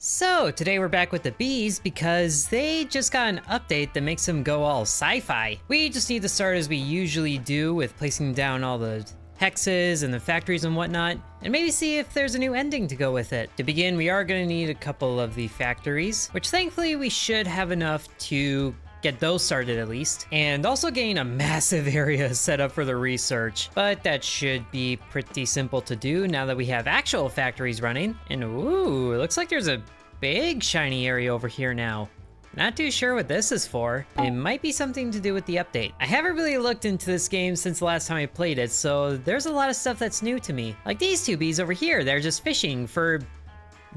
So today we're back with the bees because they just got an update that makes them go all sci-fi. We just need to start as we usually do with placing down all the hexes and the factories and whatnot, and maybe see if there's a new ending to go with it. To begin, we are going to need a couple of the factories, which thankfully we should have enough to get those started at least, and also gain a massive area set up for the research. But that should be pretty simple to do now that we have actual factories running. And ooh, it looks like there's a big shiny area over here now. Not too sure what this is for. It might be something to do with the update. I haven't really looked into this game since the last time I played it, so there's a lot of stuff that's new to me. Like these two bees over here, they're just fishing for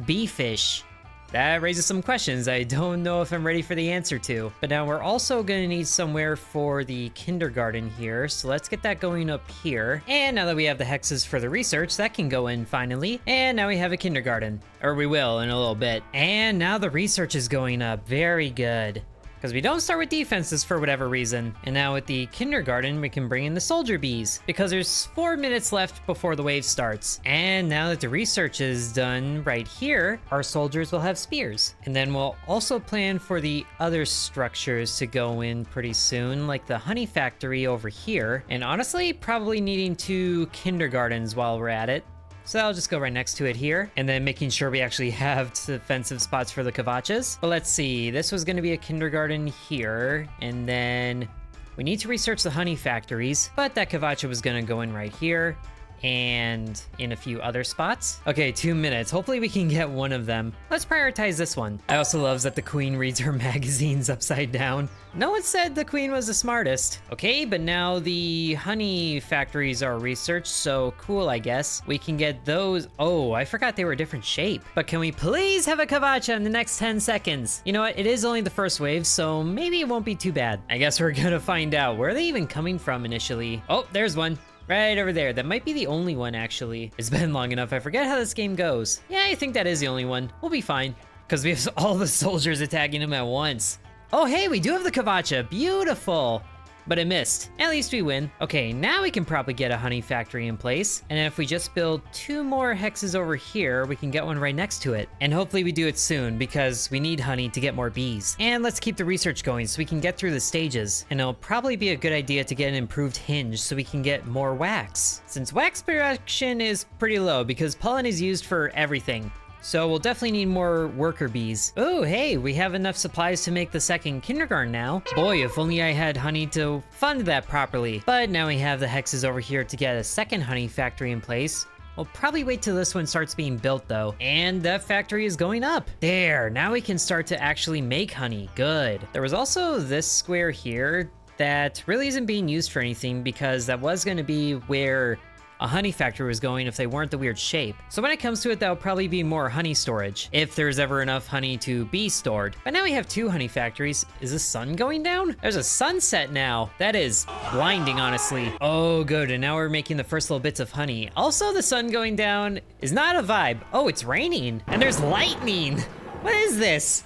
bee fish. That raises some questions I don't know if I'm ready for the answer to. But now we're also gonna need somewhere for the kindergarten here, so let's get that going up here. And now that we have the hexes for the research, that can go in finally. And now we have a kindergarten, or we will in a little bit. And now the research is going up, very good. Because we don't start with defenses for whatever reason. And now with the kindergarten, we can bring in the soldier bees because there's 4 minutes left before the wave starts. And now that the research is done right here, our soldiers will have spears. And then we'll also plan for the other structures to go in pretty soon, like the honey factory over here. And honestly, probably needing 2 kindergartens while we're at it. So I'll just go right next to it here, and then making sure we actually have defensive spots for the kavachas. But let's see, this was going to be a kindergarten here, and then we need to research the honey factories, but that kavacha was going to go in right here and in a few other spots. Okay, 2 minutes. Hopefully we can get one of them. Let's prioritize this one. I also love that the queen reads her magazines upside down. No one said the queen was the smartest. Okay, but now the honey factories are researched, so cool, I guess. We can get those. Oh, I forgot they were a different shape. But can we please have a kavacha in the next 10 seconds? You know what? It is only the first wave, so maybe it won't be too bad. I guess we're gonna find out. Where are they even coming from initially? Oh, there's one. Right over there. That might be the only one, actually. It's been long enough. I forget how this game goes. Yeah, I think that is the only one. We'll be fine. Because we have all the soldiers attacking him at once. Oh, hey, we do have the kavacha. Beautiful. But I missed. At least we win. Okay, now we can probably get a honey factory in place. And if we just build 2 more hexes over here, we can get one right next to it. And hopefully we do it soon because we need honey to get more bees. And let's keep the research going so we can get through the stages. And it'll probably be a good idea to get an improved hinge so we can get more wax. Since wax production is pretty low because pollen is used for everything. So we'll definitely need more worker bees. Oh, hey, we have enough supplies to make the second kindergarten now. Boy, if only I had honey to fund that properly. But now we have the hexes over here to get a second honey factory in place. We'll probably wait till this one starts being built though. And that factory is going up. There, now we can start to actually make honey. Good. There was also this square here that really isn't being used for anything because that was going to be where a honey factory was going if they weren't the weird shape. So when it comes to it, that'll probably be more honey storage, if there's ever enough honey to be stored. But now we have 2 honey factories. Is the sun going down? There's a sunset now. That is blinding, honestly. Oh, good, and now we're making the first little bits of honey. Also, the sun going down is not a vibe. Oh, it's raining, and there's lightning. What is this?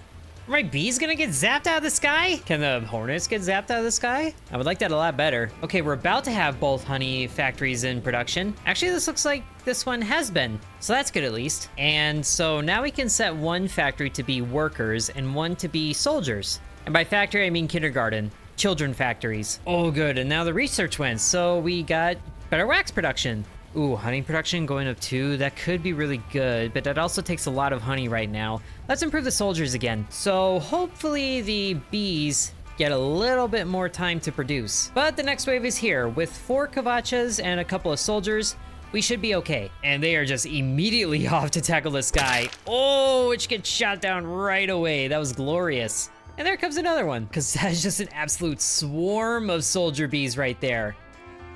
Are my bees gonna get zapped out of the sky? Can the hornets get zapped out of the sky? I would like that a lot better. Okay, we're about to have both honey factories in production. Actually, this looks like this one has been, so that's good at least. And so now we can set one factory to be workers and one to be soldiers. And by factory, I mean kindergarten. Children factories. Oh, good, and now the research went, so we got better wax production. Ooh, honey production going up too. That could be really good, but that also takes a lot of honey right now. Let's improve the soldiers again. So hopefully the bees get a little bit more time to produce. But the next wave is here. With 4 kavachas and a couple of soldiers, we should be okay. And they are just immediately off to tackle this guy. Oh, which gets shot down right away. That was glorious. And there comes another one, because that's just an absolute swarm of soldier bees right there.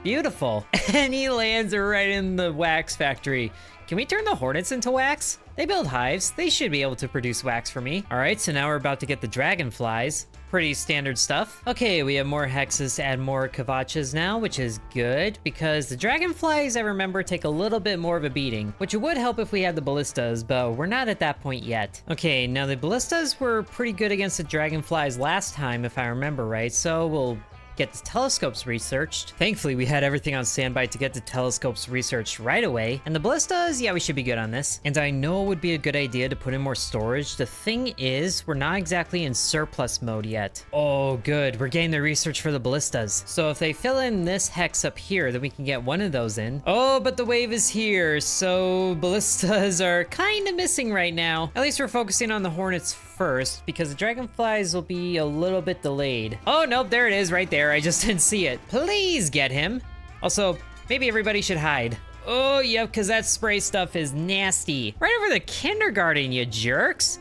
Beautiful. And he lands right in the wax factory. Can we turn the hornets into wax? They build hives. They should be able to produce wax for me. All right, so now we're about to get the dragonflies. Pretty standard stuff. Okay, we have more hexes to add more kavachas now, which is good because the dragonflies, I remember, take a little bit more of a beating, which would help if we had the ballistas, but we're not at that point yet. Okay, now the ballistas were pretty good against the dragonflies last time, if I remember right, so we'll get the telescopes researched. Thankfully, we had everything on standby to get the telescopes researched right away. And the ballistas, yeah, we should be good on this. And I know it would be a good idea to put in more storage. The thing is, we're not exactly in surplus mode yet. Oh, good. We're getting the research for the ballistas. So if they fill in this hex up here, then we can get one of those in. Oh, but the wave is here, so ballistas are kind of missing right now. At least we're focusing on the hornets first, because the dragonflies will be a little bit delayed. Oh, nope, there it is right there. I just didn't see it. Please get him. Also, maybe everybody should hide. Oh, yep, because that spray stuff is nasty. Right over the kindergarten, you jerks.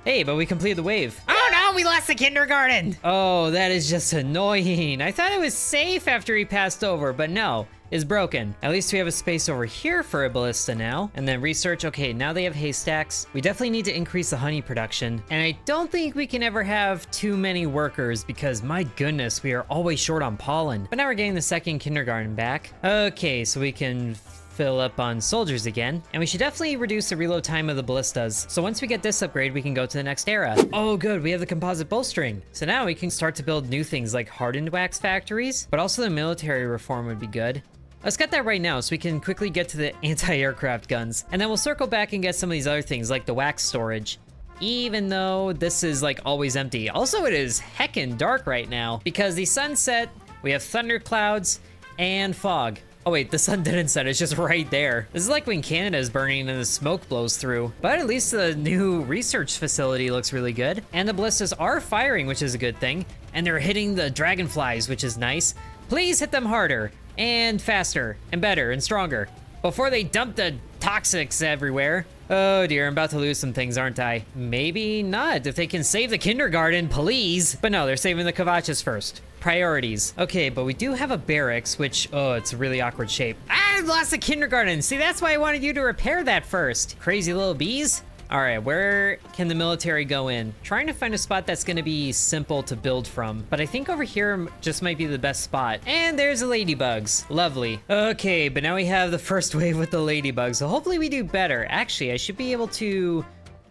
Hey, but we completed the wave. Oh no, we lost the kindergarten. Oh, that is just annoying. I thought it was safe after he passed over, but no, it's broken. At least we have a space over here for a ballista now. And then research, okay, now they have haystacks. We definitely need to increase the honey production. And I don't think we can ever have too many workers because my goodness, we are always short on pollen. But now we're getting the second kindergarten back. Okay, so we can fill up on soldiers again, and we should definitely reduce the reload time of the ballistas. So once we get this upgrade, we can go to the next era. Oh good, we have the composite bowstring. So now we can start to build new things like hardened wax factories, but also the military reform would be good. Let's get that right now so we can quickly get to the anti-aircraft guns, and then we'll circle back and get some of these other things like the wax storage. Even though this is like always empty. Also, it is heckin' dark right now because the sun set, we have thunderclouds and fog. Oh wait, the sun didn't set, it's just right there. This is like when Canada is burning and the smoke blows through. But at least the new research facility looks really good. And the ballistas are firing, which is a good thing. And they're hitting the dragonflies, which is nice. Please hit them harder, and faster, and better, and stronger, before they dump the toxics everywhere. Oh dear, I'm about to lose some things, aren't I? Maybe not, if they can save the kindergarten, please. But no, they're saving the kavaches first. Priorities. Okay, but we do have a barracks, which, oh, it's a really awkward shape. I lost the kindergarten. See, that's why I wanted you to repair that first. Crazy little bees. All right, where can the military go in? Trying to find a spot that's gonna be simple to build from, but I think over here just might be the best spot. And there's the ladybugs. Lovely. Okay, but now we have the first wave with the ladybugs, so hopefully we do better. Actually, I should be able to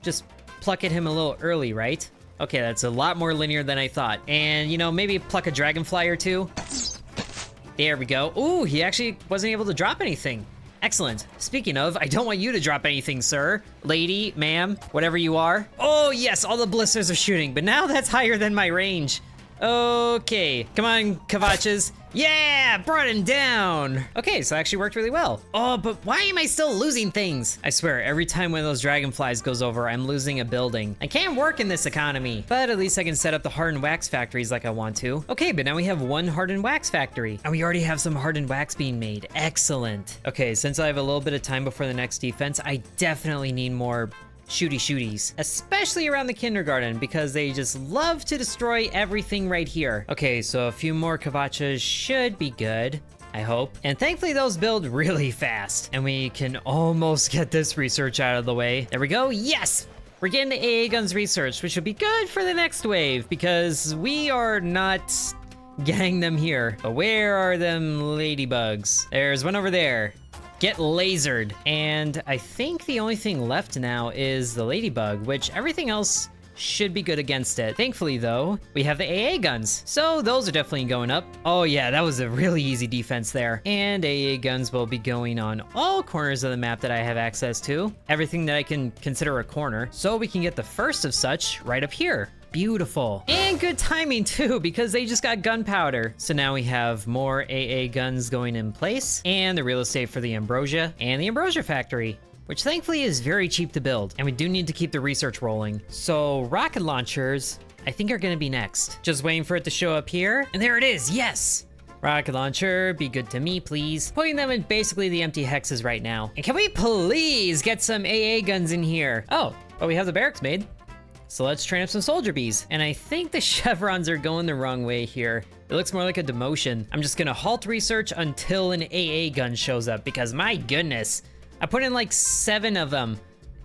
just pluck at him a little early, right? Okay, that's a lot more linear than I thought. And, you know, maybe pluck a dragonfly or two. There we go. Ooh, he actually wasn't able to drop anything. Excellent. Speaking of, I don't want you to drop anything, sir. Lady, ma'am, whatever you are. Oh, yes, all the blisters are shooting, but now that's higher than my range. Okay, come on, kavaches. Yeah, brought him down. Okay, so it actually worked really well. Oh, but why am I still losing things? I swear, every time one of those dragonflies goes over, I'm losing a building. I can't work in this economy, but at least I can set up the hardened wax factories like I want to. Okay, but now we have one hardened wax factory, and we already have some hardened wax being made. Excellent. Okay, since I have a little bit of time before the next defense, I definitely need more shooties, especially around the kindergarten because they just love to destroy everything right here. Okay, so a few more kavaches should be good, I hope. And thankfully those build really fast and we can almost get this research out of the way. There we go, yes! We're getting the AA guns research, which will be good for the next wave because we are not getting them here. But where are them ladybugs? There's one over there. Get lasered. And I think the only thing left now is the ladybug, which everything else should be good against it. Thankfully though, we have the AA guns. So those are definitely going up. Oh yeah, that was a really easy defense there. And AA guns will be going on all corners of the map that I have access to. Everything that I can consider a corner. So we can get the first of such right up here. Beautiful. And good timing too, because they just got gunpowder. So now we have more AA guns going in place and the real estate for the ambrosia and the ambrosia factory, which thankfully is very cheap to build. And we do need to keep the research rolling. So rocket launchers, I think are gonna be next. Just waiting for it to show up here. And there it is, yes. Rocket launcher, be good to me, please. Putting them in basically the empty hexes right now. And can we please get some AA guns in here? Oh, but we have the barracks made. So let's train up some soldier bees. And I think the chevrons are going the wrong way here. It looks more like a demotion. I'm just gonna halt research until an AA gun shows up because my goodness, I put in like 7 of them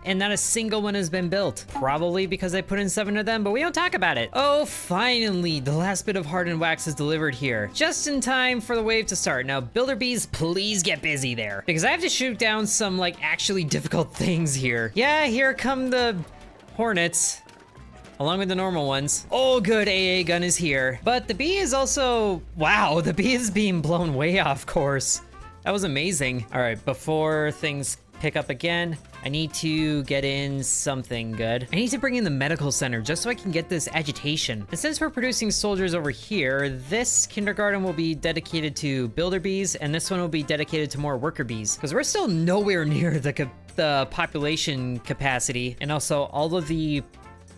and not a single one has been built. Probably because I put in 7 of them, but we don't talk about it. Oh, finally, the last bit of hardened wax is delivered here. Just in time for the wave to start. Now, builder bees, please get busy there because I have to shoot down some like actually difficult things here. Yeah, here come the hornets. along with the normal ones. Oh, good, AA gun is here. But the bee is also, wow, the bee is being blown way off course. That was amazing. All right, before things pick up again, I need to get in something good. I need to bring in the medical center just so I can get this agitation. And since we're producing soldiers over here, this kindergarten will be dedicated to builder bees, and this one will be dedicated to more worker bees, because we're still nowhere near the population capacity. And also all of the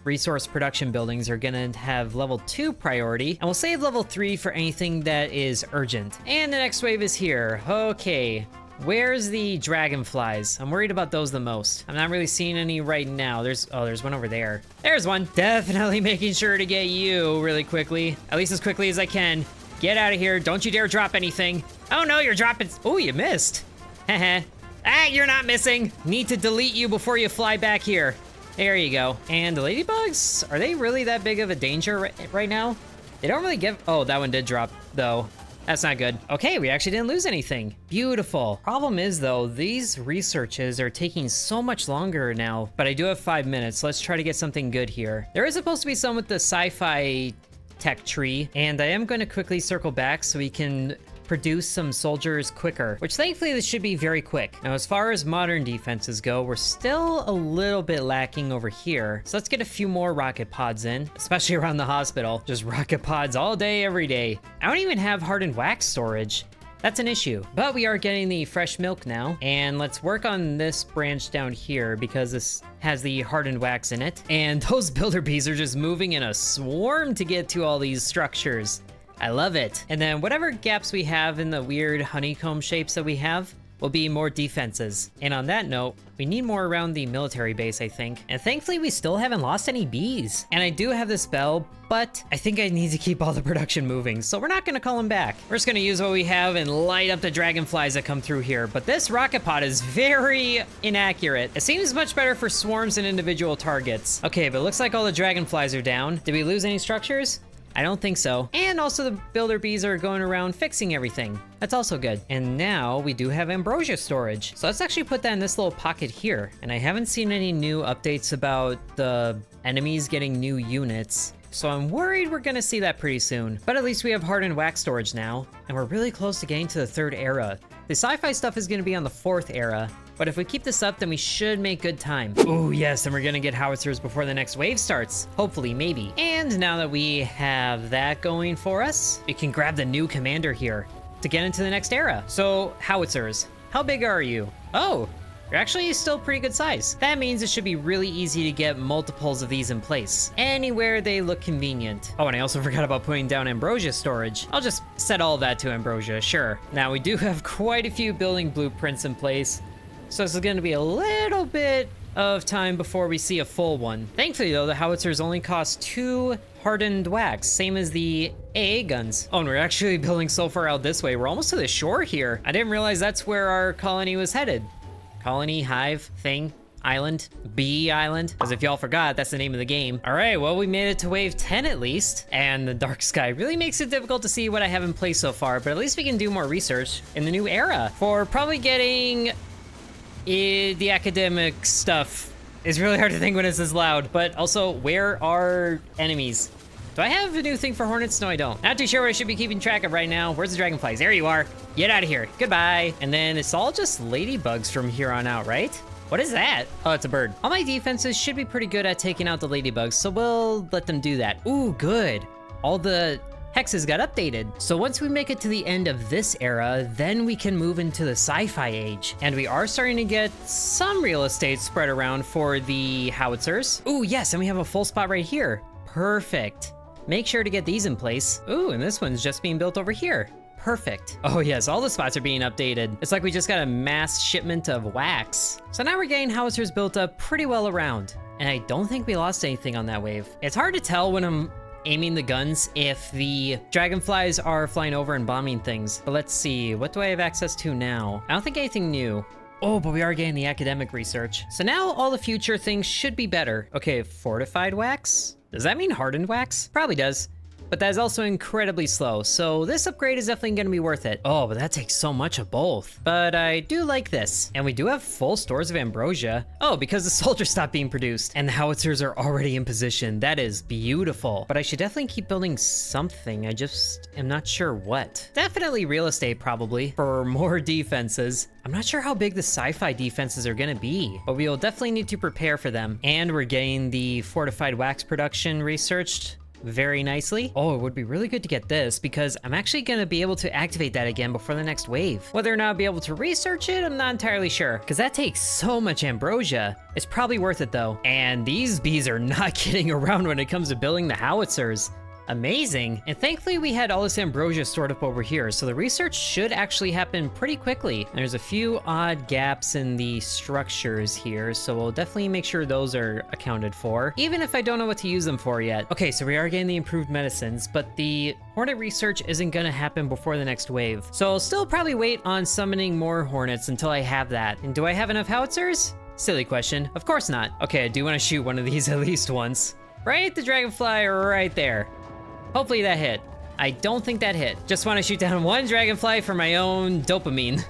resource production buildings are gonna have level 2 priority, and we'll save level 3 for anything that is urgent. And the next wave is here. Okay. Where's the dragonflies? I'm worried about those the most. I'm not really seeing any right now. There's one over there. There's one. Definitely making sure to get you really quickly. At least as quickly as I can. Get out of here. Don't you dare drop anything. Oh no, you're dropping. Oh, you missed. Heh. Ah, you're not missing. Need to delete you before you fly back here. There you go. And the ladybugs, are they really that big of a danger right now? They don't really give, oh, that one did drop though. That's not good. Okay, we actually didn't lose anything. Beautiful. Problem is though, these researches are taking so much longer now, but I do have 5 minutes. Let's try to get something good here. There is supposed to be some with the sci-fi tech tree, and I am going to quickly circle back so we can produce some soldiers quicker, which thankfully this should be very quick. Now, as far as modern defenses go, we're still a little bit lacking over here. So let's get a few more rocket pods in, especially around the hospital. Just rocket pods all day, every day. I don't even have hardened wax storage. That's an issue, but we are getting the fresh milk now. And let's work on this branch down here because this has the hardened wax in it. And those builder bees are just moving in a swarm to get to all these structures. I love it. And then whatever gaps we have in the weird honeycomb shapes that we have will be more defenses. And on that note, we need more around the military base, I think. And thankfully, we still haven't lost any bees. And I do have this bell, but I think I need to keep all the production moving, so we're not gonna call them back. We're just gonna use what we have and light up the dragonflies that come through here. But this rocket pod is very inaccurate. It seems much better for swarms and individual targets. Okay, but it looks like all the dragonflies are down. Did we lose any structures? I don't think so. And also the builder bees are going around fixing everything. That's also good. And now we do have ambrosia storage. So let's actually put that in this little pocket here. And I haven't seen any new updates about the enemies getting new units. So I'm worried we're gonna see that pretty soon. But at least we have hardened wax storage now. And we're really close to getting to the 3rd era. The sci-fi stuff is gonna be on the 4th era. But if we keep this up, then we should make good time. Oh yes, and we're gonna get howitzers before the next wave starts. Hopefully, maybe. And now that we have that going for us, we can grab the new commander here to get into the next era. So, howitzers, how big are you? Oh, you're actually still pretty good size. That means it should be really easy to get multiples of these in place, anywhere they look convenient. Oh, and I also forgot about putting down ambrosia storage. I'll just set all of that to ambrosia, sure. Now, we do have quite a few building blueprints in place, so this is going to be a little bit of time before we see a full one. Thankfully, though, the howitzers only cost 2 hardened wax, same as the AA guns. Oh, and we're actually building so far out this way. We're almost to the shore here. I didn't realize that's where our colony was headed. Colony, hive, thing, island, bee island. Because if y'all forgot, that's the name of the game. All right, well, we made it to wave 10 at least. And the dark sky really makes it difficult to see what I have in place so far, but at least we can do more research in the new era for probably getting the academic stuff. It's really hard to think when it's this loud, but also, where are enemies? Do I have a new thing for hornets? No, I don't. Not too sure what I should be keeping track of right now. Where's the dragonflies? There you are. Get out of here. Goodbye. And then it's all just ladybugs from here on out, right? What is that? Oh, it's a bird. All my defenses should be pretty good at taking out the ladybugs, so we'll let them do that. Ooh, good. All the hexes got updated. So once we make it to the end of this era, then we can move into the sci-fi age. And we are starting to get some real estate spread around for the howitzers. Ooh, yes, and we have a full spot right here. Perfect. Make sure to get these in place. Ooh, and this one's just being built over here. Perfect. Oh yes, all the spots are being updated. It's like we just got a mass shipment of wax. So now we're getting howitzers built up pretty well around. And I don't think we lost anything on that wave. It's hard to tell when I'm aiming the guns if the dragonflies are flying over and bombing things. But let's see, what do I have access to now? I don't think anything new. Oh, but we are getting the academic research. So now all the future things should be better. Okay, fortified wax? Does that mean hardened wax? Probably does. but that is also incredibly slow, so this upgrade is definitely gonna be worth it. Oh, but that takes so much of both. But I do like this. And we do have full stores of ambrosia. Oh, because the soldiers stopped being produced, and the howitzers are already in position. That is beautiful. But I should definitely keep building something. I just am not sure what. Definitely real estate, probably, for more defenses. I'm not sure how big the sci-fi defenses are gonna be, but we will definitely need to prepare for them. And we're getting the fortified wax production researched very nicely. Oh, it would be really good to get this because I'm actually gonna be able to activate that again before the next wave. Whether or not I'll be able to research it, I'm not entirely sure because that takes so much ambrosia. It's probably worth it though. And these bees are not kidding around when it comes to building the howitzers. Amazing. And thankfully we had all this ambrosia stored up over here, so the research should actually happen pretty quickly. There's a few odd gaps in the structures here, so we'll definitely make sure those are accounted for, even if I don't know what to use them for yet. Okay, so we are getting the improved medicines, but the hornet research isn't gonna happen before the next wave. So I'll still probably wait on summoning more hornets until I have that. And do I have enough howitzers? Silly question. Of course not. Okay, I do want to shoot one of these at least once. Right? The dragonfly right there. Hopefully that hit. I don't think that hit. Just want to shoot down one dragonfly for my own dopamine.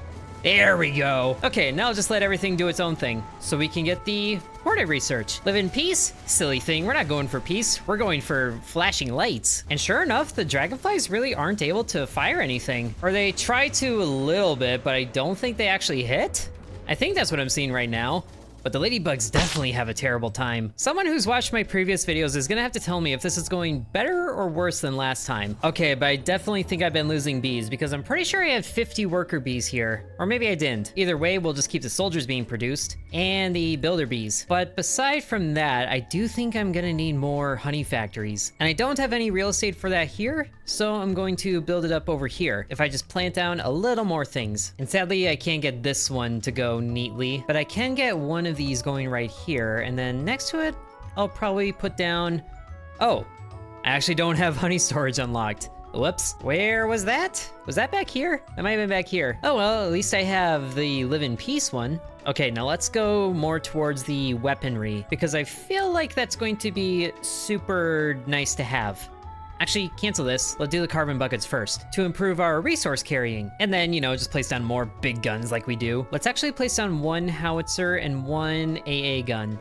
There we go. Okay, now I'll just let everything do its own thing so we can get the hornet research. Live in peace? Silly thing, we're not going for peace. We're going for flashing lights. And sure enough, the dragonflies really aren't able to fire anything. Or they try to a little bit, but I don't think they actually hit. I think that's what I'm seeing right now. But the ladybugs definitely have a terrible time. Someone who's watched my previous videos is gonna have to tell me if this is going better or worse than last time. Okay, but I definitely think I've been losing bees because I'm pretty sure I have 50 worker bees here. Or maybe I didn't. Either way, we'll just keep the soldiers being produced and the builder bees. But beside from that, I do think I'm gonna need more honey factories. And I don't have any real estate for that here, so I'm going to build it up over here if I just plant down a little more things. And sadly, I can't get this one to go neatly, but I can get one of these going right here, and then next to it, I'll probably put down... Oh, I actually don't have honey storage unlocked. Whoops, where was that? Was that back here? That might have been back here. Oh well, at least I have the live in peace one. Okay, now let's go more towards the weaponry, because I feel like that's going to be super nice to have. Actually, cancel this. Let's do the carbon buckets first to improve our resource carrying. And then, you know, just place down more big guns like we do. Let's actually place down one howitzer and one AA gun.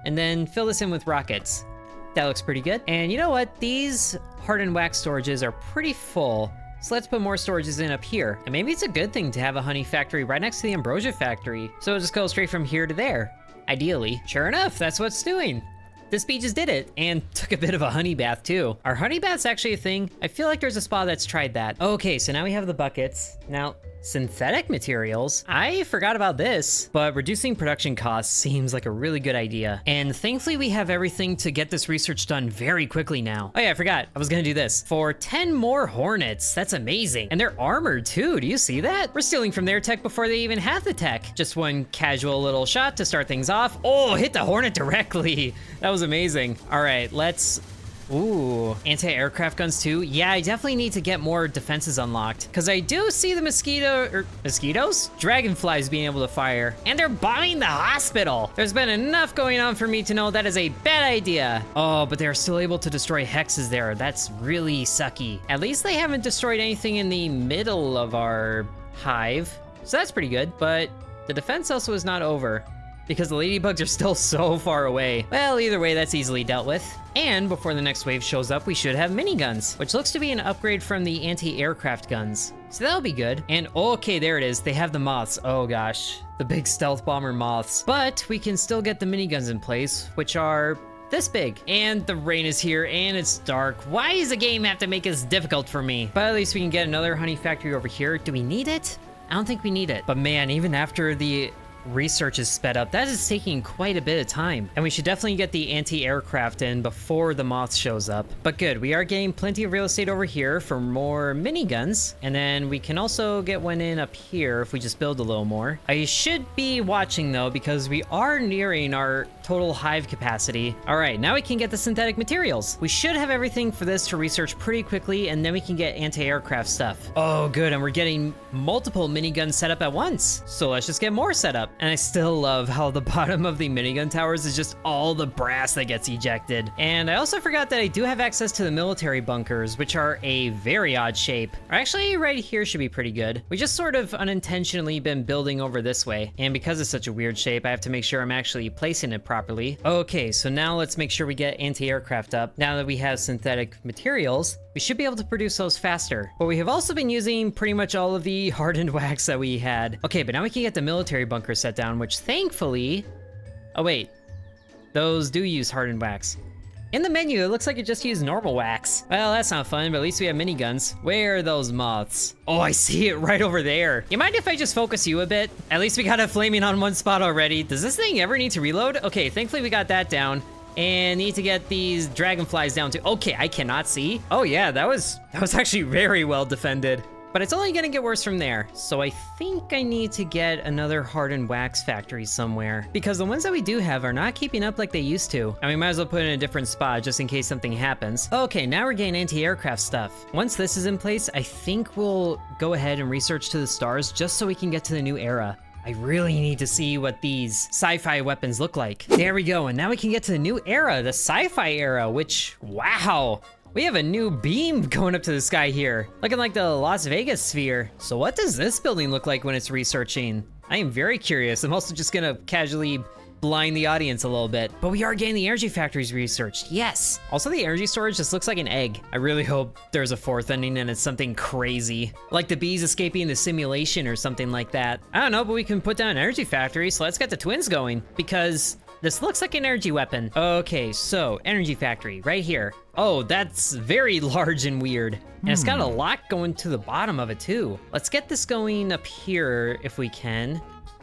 And then fill this in with rockets. That looks pretty good. And you know what? These hardened wax storages are pretty full. So let's put more storages in up here. And maybe it's a good thing to have a honey factory right next to the ambrosia factory. So it'll just go straight from here to there. Ideally. Sure enough, that's what it's doing. This bee just did it, and took a bit of a honey bath too. Are honey baths actually a thing? I feel like there's a spa that's tried that. Okay, so now we have the buckets. Now, synthetic materials. I forgot about this, but reducing production costs seems like a really good idea. And thankfully we have everything to get this research done very quickly now. Oh yeah, I forgot. I was gonna do this. For 10 more hornets, that's amazing. And they're armored too, do you see that? We're stealing from their tech before they even have the tech. Just one casual little shot to start things off. Oh, hit the hornet directly. That was amazing. All right, let's... Ooh, anti-aircraft guns too? Yeah, I definitely need to get more defenses unlocked. Because I do see the mosquitoes? Dragonflies being able to fire. And they're bombing the hospital! There's been enough going on for me to know that is a bad idea. Oh, but they're still able to destroy hexes there. That's really sucky. At least they haven't destroyed anything in the middle of our hive. So that's pretty good, but the defense also is not over, because the ladybugs are still so far away. Well, either way, that's easily dealt with. And before the next wave shows up, we should have miniguns, which looks to be an upgrade from the anti-aircraft guns. So that'll be good. And okay, there it is. They have the moths. Oh gosh, the big stealth bomber moths. But we can still get the miniguns in place, which are this big. And the rain is here and it's dark. Why does the game have to make this difficult for me? But at least we can get another honey factory over here. Do we need it? I don't think we need it. But man, even after the research is sped up, that is taking quite a bit of time, and we should definitely get the anti-aircraft in before the moth shows up. But good, we are getting plenty of real estate over here for more miniguns, and then we can also get one in up here if we just build a little more. I should be watching though, because we are nearing our total hive capacity. All right, now we can get the synthetic materials. We should have everything for this to research pretty quickly, and then we can get anti-aircraft stuff. Oh good, and we're getting multiple miniguns set up at once, so let's just get more set up. up. And I still love how the bottom of the minigun towers is just all the brass that gets ejected. And I also forgot that I do have access to the military bunkers, which are a very odd shape. Or actually, right here should be pretty good. We just sort of unintentionally been building over this way. And because it's such a weird shape, I have to make sure I'm actually placing it properly. Okay, so now let's make sure we get anti-aircraft up. Now that we have synthetic materials, we should be able to produce those faster. But we have also been using pretty much all of the hardened wax that we had. Okay, but now we can get the military bunker set down, which thankfully... Oh wait, those do use hardened wax. In the menu, it looks like it just used normal wax. Well, that's not fun, but at least we have miniguns. Where are those moths? Oh, I see it right over there. You mind if I just focus you a bit? At least we got it flaming on one spot already. Does this thing ever need to reload? Okay, thankfully we got that down. And need to get these dragonflies down too. Okay, I cannot see. Oh yeah, that was actually very well defended. But it's only gonna get worse from there. So I think I need to get another hardened wax factory somewhere, because the ones that we do have are not keeping up like they used to. And we might as well put it in a different spot just in case something happens. Okay, now we're getting anti-aircraft stuff. Once this is in place, I think we'll go ahead and research to the stars just so we can get to the new era. I really need to see what these sci-fi weapons look like. There we go, and now we can get to the new era, the sci-fi era, which, wow. We have a new beam going up to the sky here, looking like the Las Vegas sphere. So what does this building look like when it's researching? I am very curious. I'm also just gonna casually blind the audience a little bit. But we are getting the energy factories researched, yes. Also the energy storage just looks like an egg. I really hope there's a fourth ending and it's something crazy. Like the bees escaping the simulation or something like that. I don't know, but we can put down an energy factory, so let's get the twins going, because this looks like an energy weapon. Okay, so energy factory right here. Oh, that's very large and weird. And it's got a lot going to the bottom of it too. Let's get this going up here if we can.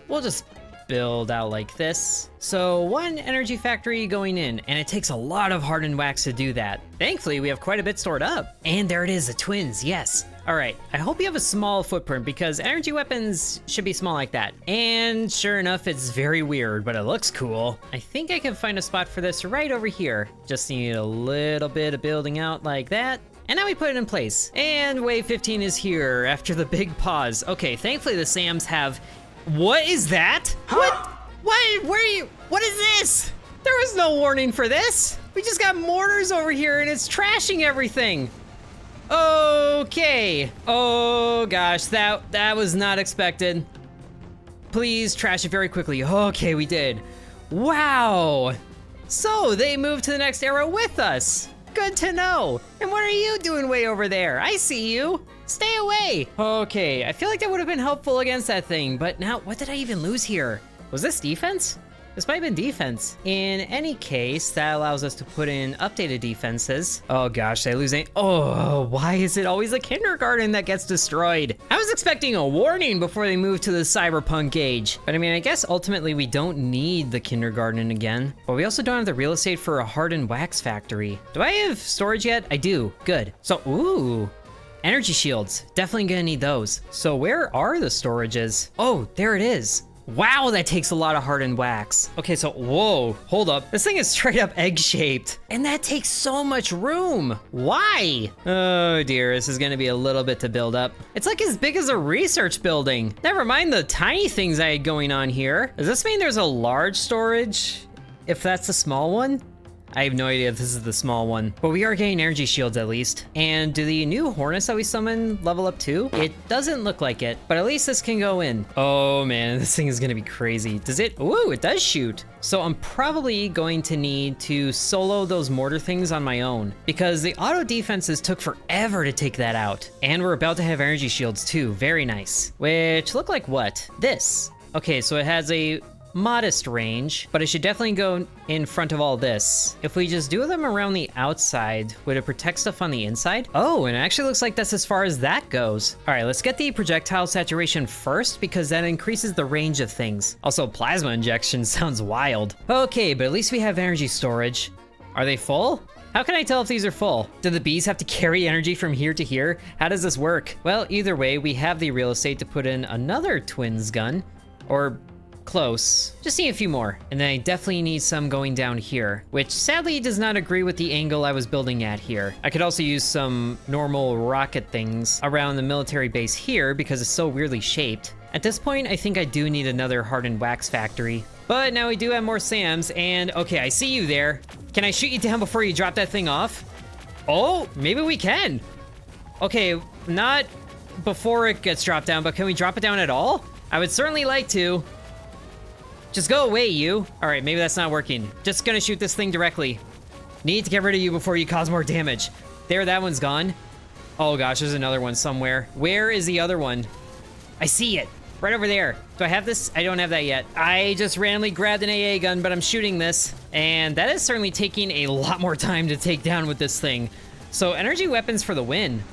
We'll just build out like this. So one energy factory going in, and it takes a lot of hardened wax to do that. Thankfully, we have quite a bit stored up. And there it is, the twins, yes. All right, I hope you have a small footprint because energy weapons should be small like that. And sure enough, it's very weird, but it looks cool. I think I can find a spot for this right over here. Just need a little bit of building out like that. And now we put it in place. And wave 15 is here after the big pause. Okay, thankfully the SAMs have... What is that? Huh? What? Where are you? What is this? There was no warning for this. We just got mortars over here and it's trashing everything. Okay. Oh gosh, that was not expected. Please trash it very quickly. Okay, we did. Wow. So they moved to the next era with us. Good to know. And what are you doing way over there? I see you. Stay away. Okay, I feel like that would have been helpful against that thing, but now what did I even lose here? Was this defense? This might have been defense. In any case, that allows us to put in updated defenses. Oh gosh, did I lose any? Oh, why is it always the kindergarten that gets destroyed? I was expecting a warning before they moved to the cyberpunk age. But I mean, I guess ultimately we don't need the kindergarten again. But we also don't have the real estate for a hardened wax factory. Do I have storage yet? I do, good. So, ooh. Energy shields, definitely gonna need those. So where are the storages? Oh, there it is. Wow, that takes a lot of hardened wax. Okay, so, whoa, hold up. This thing is straight up egg-shaped. And that takes so much room. Why? Oh dear, this is gonna be a little bit to build up. It's like as big as a research building. Never mind the tiny things I had going on here. Does this mean there's a large storage? If that's a small one? I have no idea if this is the small one, but we are getting energy shields at least. And do the new Hornets that we summon level up too? It doesn't look like it, but at least this can go in. Oh man, this thing is gonna be crazy. Does it? Ooh, it does shoot. So I'm probably going to need to solo those mortar things on my own because the auto defenses took forever to take that out. And we're about to have energy shields too, very nice. Which look like what? This. Okay, so it has a modest range, but it should definitely go in front of all this. If we just do them around the outside, would it protect stuff on the inside? Oh, and it actually looks like that's as far as that goes. All right, let's get the projectile saturation first because that increases the range of things. Also, plasma injection sounds wild. Okay, but at least we have energy storage. Are they full? How can I tell if these are full? Do the bees have to carry energy from here to here? How does this work? Well, either way, we have the real estate to put in another twins gun, or close. Just need a few more. And then I definitely need some going down here, which sadly does not agree with the angle I was building at here. I could also use some normal rocket things around the military base here because it's so weirdly shaped. At this point, I think I do need another hardened wax factory. But now we do have more SAMs, and okay, I see you there. Can I shoot you down before you drop that thing off? Oh, maybe we can. Okay, not before it gets dropped down, but can we drop it down at all? I would certainly like to. Just go away, you. All right, maybe that's not working. Just gonna shoot this thing directly. Need to get rid of you before you cause more damage. There, that one's gone. Oh gosh, there's another one somewhere. Where is the other one? I see it, right over there. Do I have this? I don't have that yet. I just randomly grabbed an AA gun, but I'm shooting this. And that is certainly taking a lot more time to take down with this thing. So energy weapons for the win.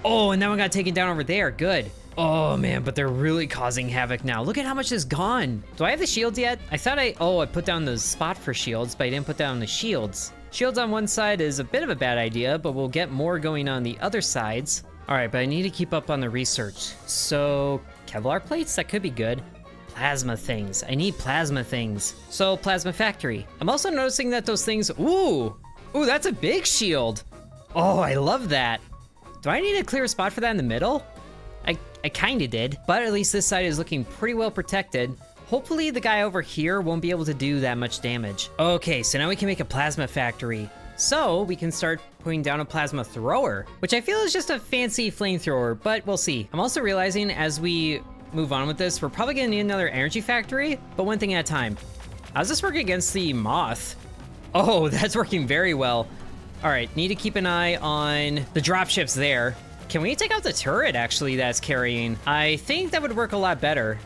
Oh, and that one got taken down over there, good. Oh man, but they're really causing havoc now. Look at how much is gone. Do I have the shields yet? I thought I put down the spot for shields, but I didn't put down the shields. Shields on one side is a bit of a bad idea, but we'll get more going on the other sides. All right, but I need to keep up on the research. So Kevlar plates, that could be good. Plasma things, I need plasma things. So plasma factory. I'm also noticing that those things, ooh, that's a big shield. Oh, I love that. Do I need to clear a spot for that in the middle? I kinda did, but at least this side is looking pretty well protected. Hopefully the guy over here won't be able to do that much damage. Okay, so now we can make a plasma factory. So we can start putting down a plasma thrower, which I feel is just a fancy flamethrower, but we'll see. I'm also realizing as we move on with this, we're probably gonna need another energy factory, but one thing at a time. How's this work against the moth? Oh, that's working very well. All right, need to keep an eye on the dropships there. Can we take out the turret, actually, that's carrying? I think that would work a lot better.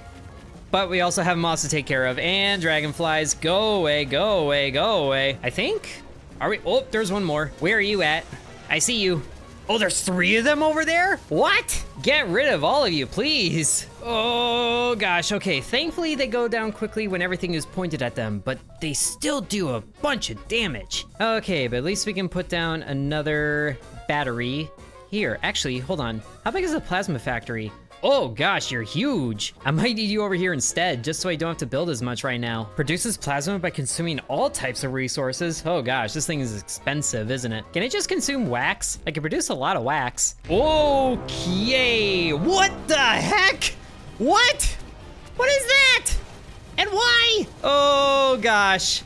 But we also have moths to take care of, and dragonflies. Go away, go away, go away. I think? Are we? Oh, there's one more. Where are you at? I see you. Oh, there's 3 of them over there? What? Get rid of all of you, please. Oh, gosh. Okay, thankfully they go down quickly when everything is pointed at them, but they still do a bunch of damage. Okay, but at least we can put down another battery. Here, actually, hold on. How big is the plasma factory? Oh gosh, you're huge. I might need you over here instead, just so I don't have to build as much right now. Produces plasma by consuming all types of resources. Oh gosh, this thing is expensive, isn't it? Can it just consume wax? I can produce a lot of wax. Okay, what the heck? What? What is that? And why? Oh gosh,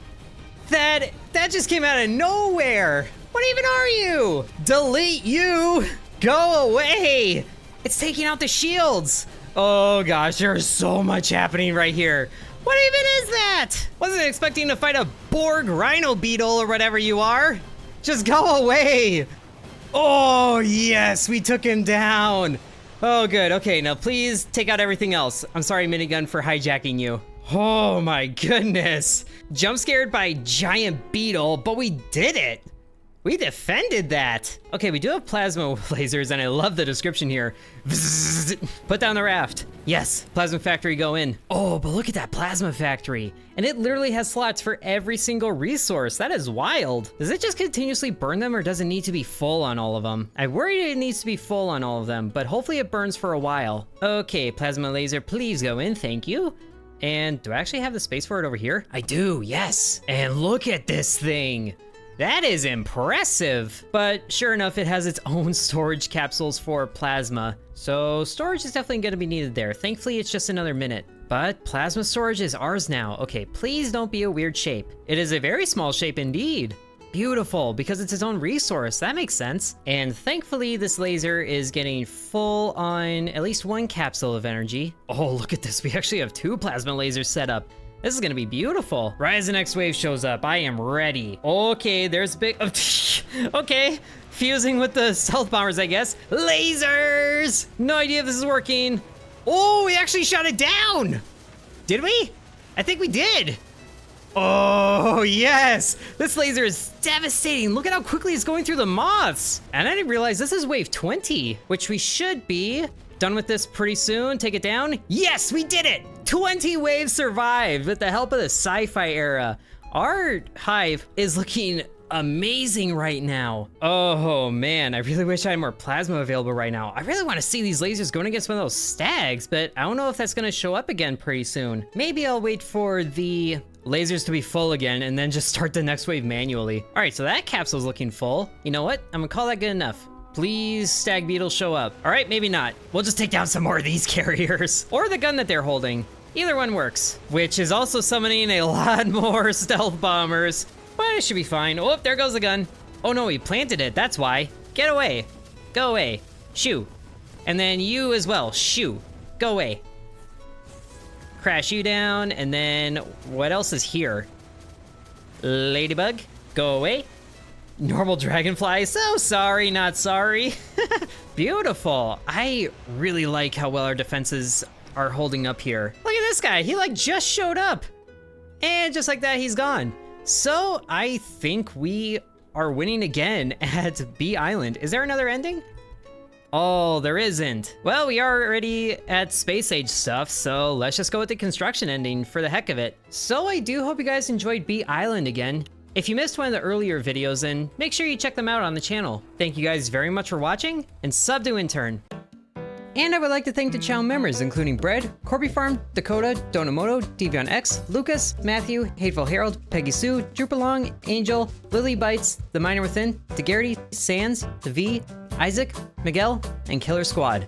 that just came out of nowhere. What even are you? Delete you. Go away. It's taking out the shields. Oh gosh, there's so much happening right here. What even is that? Wasn't expecting to fight a Borg rhino beetle or whatever you are. Just go away. Oh yes, we took him down. Oh good, okay, now please take out everything else. I'm sorry, minigun, for hijacking you. Oh my goodness. Jump scared by giant beetle, but we did it. We defended that. Okay, we do have plasma lasers, and I love the description here. Put down the raft. Yes, plasma factory, go in. Oh, but look at that plasma factory. And it literally has slots for every single resource. That is wild. Does it just continuously burn them, or does it need to be full on all of them? I worry it needs to be full on all of them, but hopefully it burns for a while. Okay, plasma laser, please go in, thank you. And do I actually have the space for it over here? I do, yes. And look at this thing. That is impressive. But sure enough, it has its own storage capsules for plasma. So storage is definitely gonna be needed there. Thankfully, it's just another minute. But plasma storage is ours now. Okay, please don't be a weird shape. It is a very small shape indeed. Beautiful, because it's its own resource. That makes sense. And thankfully, this laser is getting full on at least one capsule of energy. Oh, look at this. We actually have 2 plasma lasers set up. This is gonna be beautiful. Right as the next wave shows up, I am ready. Okay, there's big, okay. Fusing with the stealth bombers, I guess. Lasers! No idea if this is working. Oh, we actually shot it down. Did we? I think we did. Oh, yes. This laser is devastating. Look at how quickly it's going through the moths. And I didn't realize this is wave 20, which we should be done with this pretty soon. Take it down. Yes, we did it. 20 waves survived with the help of the sci-fi era. Our hive is looking amazing right now. Oh man, I really wish I had more plasma available right now. I really want to see these lasers going against one of those stags, but I don't know if that's going to show up again pretty soon. Maybe I'll wait for the lasers to be full again and then just start the next wave manually. All right, so that capsule's looking full. You know what? I'm gonna call that good enough. Please, stag beetles, show up. All right, maybe not. We'll just take down some more of these carriers. Or the gun that they're holding. Either one works. Which is also summoning a lot more stealth bombers. But it should be fine. Oh, there goes the gun. Oh no, he planted it, that's why. Get away. Go away. Shoo. And then you as well, shoo. Go away. Crash you down, and then what else is here? Ladybug, go away. Normal dragonfly, so sorry, not sorry. Beautiful. I really like how well our defenses are holding up here. Look at this guy, he like just showed up. And just like that, he's gone. So I think we are winning again at Bee Island. Is there another ending? Oh, there isn't. Well, we are already at space age stuff, so let's just go with the construction ending for the heck of it. So I do hope you guys enjoyed Bee Island again. If you missed one of the earlier videos, then make sure you check them out on the channel. Thank you guys very much for watching, and sub to Intern. And I would like to thank the channel members, including Bread, Corby Farm, Dakota, Donamoto, Devion X, Lucas, Matthew, Hateful Harold, Peggy Sue, Droopalong, Angel, Lily Bites, The Miner Within, DeGarity, Sands, The V, Isaac, Miguel, and Killer Squad.